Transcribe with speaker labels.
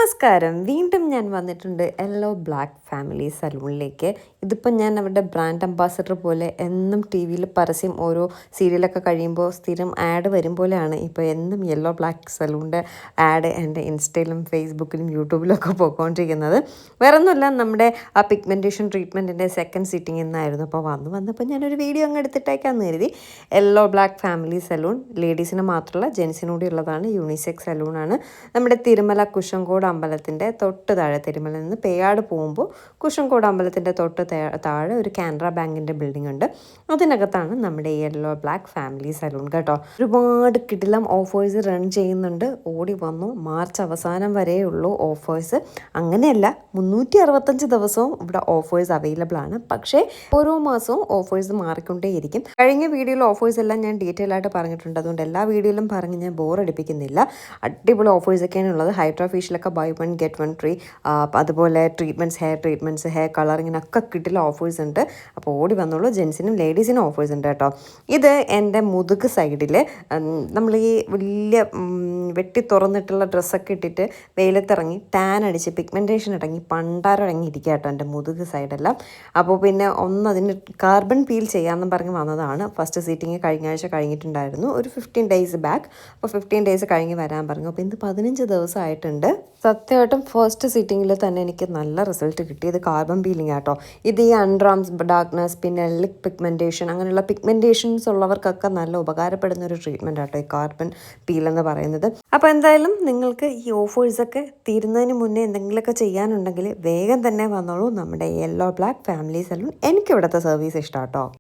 Speaker 1: നമസ്കാരം, വീണ്ടും ഞാൻ വന്നിട്ടുണ്ട് യെല്ലോ ബ്ലാക്ക് ഫാമിലി സലൂണിലേക്ക്. ഇതിപ്പോൾ ഞാൻ അവരുടെ ബ്രാൻഡ് അംബാസഡർ പോലെ എന്നും ടി വിയിൽ പരസ്യം ഓരോ സീരിയലൊക്കെ കഴിയുമ്പോൾ സ്ഥിരം ആഡ് വരും പോലെയാണ് ഇപ്പോൾ എന്നും യെല്ലോ ബ്ലാക്ക് സലൂണിൻ്റെ ആഡ് എൻ്റെ ഇൻസ്റ്റയിലും ഫേസ്ബുക്കിലും യൂട്യൂബിലൊക്കെ പോയിക്കൊണ്ടിരിക്കുന്നത്. വേറെ ഒന്നുമില്ല, നമ്മുടെ ആ പിഗ്മെൻറ്റേഷൻ ട്രീറ്റ്മെൻറ്റിൻ്റെ സെക്കൻഡ് സിറ്റിംഗ് എന്നായിരുന്നു. അപ്പോൾ വന്നപ്പോൾ ഞാനൊരു വീഡിയോ അങ്ങ് എടുത്തിട്ടേക്കാന്ന് കരുതി. യെല്ലോ ബ്ലാക്ക് ഫാമിലി സലൂൺ ലേഡീസിന് മാത്രമല്ല ജെൻസിനൂടെ ഉള്ളതാണ്. യൂണിസെക്സ് സലൂണാണ്. നമ്മുടെ തിരുമല കുശങ്കോട് അമ്പലത്തിൻ്റെ തൊട്ട് താഴെ, തിരുമലയിൽ നിന്ന് പേയാട് പോകുമ്പോൾ കുശങ്കോട് അമ്പലത്തിൻ്റെ തൊട്ട് താഴെ ഒരു കാനറ ബാങ്കിൻ്റെ ബിൽഡിംഗ് ഉണ്ട്. അതിനകത്താണ് നമ്മുടെ യെല്ലോ ബ്ലാക്ക് ഫാമിലി സലൂൺ കേട്ടോ. ഒരുപാട് കിടിലം ഓഫേഴ്സ് റൺ ചെയ്യുന്നുണ്ട്. ഓടി വന്നു, മാർച്ച് അവസാനം വരേ ഉള്ളൂ ഓഫേഴ്സ്. അങ്ങനെയല്ല, 365 ദിവസവും ഇവിടെ ഓഫേഴ്സ് അവൈലബിൾ ആണ്. പക്ഷേ ഓരോ മാസവും ഓഫേഴ്സ് മാറിക്കൊണ്ടേയിരിക്കും. കഴിഞ്ഞ വീഡിയോയിൽ ഓഫേഴ്സ് എല്ലാം ഞാൻ ഡീറ്റെയിൽ ആയിട്ട് പറഞ്ഞിട്ടുണ്ട്. അതുകൊണ്ട് എല്ലാ വീഡിയോയിലും പറഞ്ഞ് ഞാൻ ബോറടിപ്പിക്കുന്നില്ല. അടിപൊളി ഓഫേഴ്സൊക്കെയാണ് ഉള്ളത്. ഹൈഡ്രാ ഫേഷ്യലൊക്കെ ബൈ 1 get 1 ഫ്രീ. അതുപോലെ ട്രീറ്റ്മെൻറ്റ്സ്, ഹെയർ ട്രീറ്റ്മെൻറ്റ്സ്, ഹെയർ കളറിങ്ങിനൊക്കെ കിട്ടില്ല ഓഫേഴ്സ് ഉണ്ട്. അപ്പോൾ ഓടി വന്നോളൂ. ജെൻസിനും ലേഡീസിനും ഓഫേഴ്സ് ഉണ്ട് കേട്ടോ. ഇത് എൻ്റെ മുതുക് സൈഡിൽ നമ്മൾ ഈ വലിയ വെട്ടി തുറന്നിട്ടുള്ള ഡ്രസ്സൊക്കെ ഇട്ടിട്ട് വെയിലത്തിറങ്ങി ടാൻ അടിച്ച് പിഗ്മെൻറ്റേഷൻ ഇറങ്ങി പണ്ടാരടങ്ങി ഇരിക്കുക കേട്ടോ എൻ്റെ മുതുക് സൈഡെല്ലാം. അപ്പോൾ പിന്നെ അതിന് കാർബൺ പീൽ ചെയ്യാമെന്നും പറഞ്ഞ് വന്നതാണ്. ഫസ്റ്റ് സീറ്റിംഗ് കഴിഞ്ഞ ആഴ്ച കഴിഞ്ഞിട്ടുണ്ടായിരുന്നു, ഒരു 15 days ബാക്ക്. അപ്പോൾ 15 days കഴിഞ്ഞ് വരാൻ പറഞ്ഞു. അപ്പോൾ ഇന്ന് 15 ദിവസമായിട്ടുണ്ട്. സത്യമായിട്ടും ഫസ്റ്റ് സിറ്റിങ്ങിൽ തന്നെ എനിക്ക് നല്ല റിസൾട്ട് കിട്ടി. ഇത് കാർബൺ പീലിംഗ് ആട്ടോ. ഇത് ഈ അണ്ടർ ആംസ് ഡാർക്ക്നെസ്, പിന്നെ ലിപ് പിഗ്മെൻറ്റേഷൻ, അങ്ങനെയുള്ള പിഗ്മെൻറ്റേഷൻസ് ഉള്ളവർക്കൊക്കെ നല്ല ഉപകാരപ്പെടുന്ന ഒരു ട്രീറ്റ്മെൻറ്റ് ആട്ടോ ഈ കാർബൺ പീൽ എന്ന് പറയുന്നത്. അപ്പോൾ എന്തായാലും നിങ്ങൾക്ക് ഈ ഓഫേഴ്സൊക്കെ തീരുന്നതിന് മുന്നേ എന്തെങ്കിലുമൊക്കെ ചെയ്യാനുണ്ടെങ്കിൽ വേഗം തന്നെ വന്നോളൂ നമ്മുടെ യെല്ലോ ബ്ലാക്ക് ഫാമിലി സലൂൺ. എനിക്കിവിടുത്തെ സർവീസ് ഇഷ്ടം കേട്ടോ.